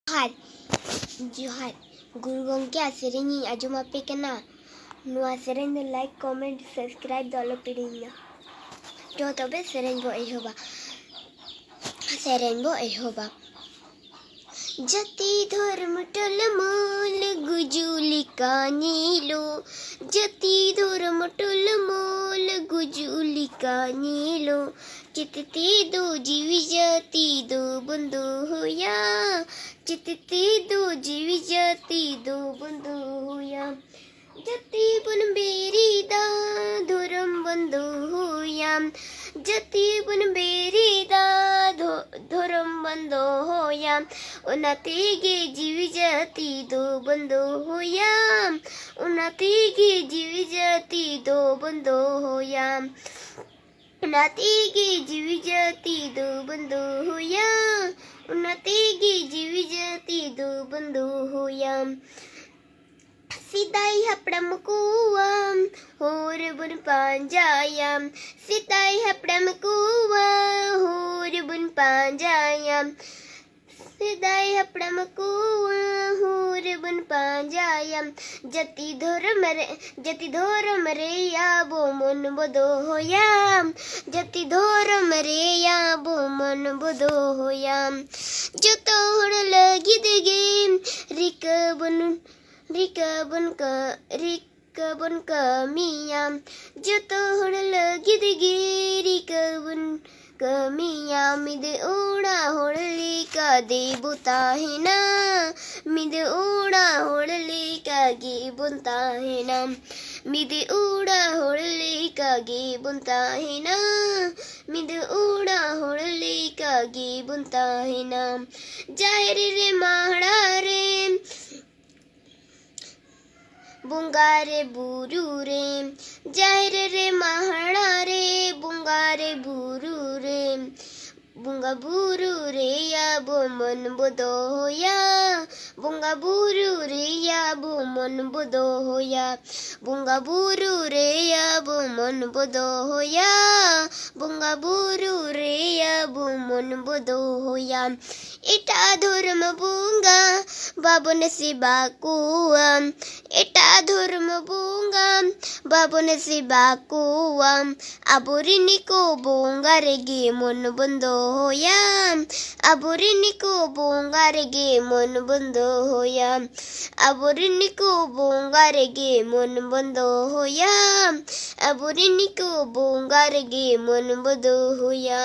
ᱡᱚᱦᱟᱨ ᱡᱚᱦᱟर गुरु गंके सेरेनी आजमा पे कना नुआ सेरेन दो लाइक कमेंट सब्सक्राइब दो आलो पिड़ीना तो तबे सेरेन बो एहोबा जति धर्म टलमल गुजुली कानीलो जति धर्म टलमल गुजुली कानीलो चितते दो जीवी जाति दो बंधु होया चितते दो जीवी जाति दो बंधु होया जति बन बेरी दा धर्म बंधु होया जति बन बेरी दा धर्म बंधु होया उन्नतिगे जीवी जाति दो बंधु होया उन्नतिगे जीवी जाति दो बंधु होया उन्नतिगे जीवी जाति दो बंधु होया उन्नतिगे जीवी जाति दो बंधु होया सिताई हपड़म कुआ होर बुन पांजाया सिताई हपड़म कुआ होर बुन पांजाया सिताई हपड़म कुआ होर बुन पांजाया जति धर्म रे या बो मन बदो होया जति धर्म रे या बो मन बदो होया जो तोड़ लगी देगे रिकबन कमिया जो तोड़ लगी देगे रिकबन कमिया मिदे ओड़ा होड़ले का दे बुता है ना मिदे ओड़ा होड़ले का गे बुनता है ना मिदे ओड़ा होड़ले का गे बुनता है ना मिदे ओड़ा होड़ले का गे बुनता है ना जाहिर रे माड़ा रे बुंगारे बुरू रे जाहिर रे माड़ा रे बुंगारे बुरू रे बुंगा बुरू रे या बो मन बदो होया बुंगा बुरू रे या बो मन बदो होया बुंगा बुरू रे या बो मन बदो होया बुंगा बुरू रे या बो मन बदो होया इटा धर्म बुंगा बाबन से बाकुआ इटा धर्म बुंगा बाबन से बाकुआ अबोरिनी को बोंगा रे गे मन बंदो होया अबोरिनी को बोंगा रे गे मन बंदो होया अबोरिनी को बोंगा रे गे मन बंदो होया अबोरिनी को बोंगा रे गे मन बंदो होया।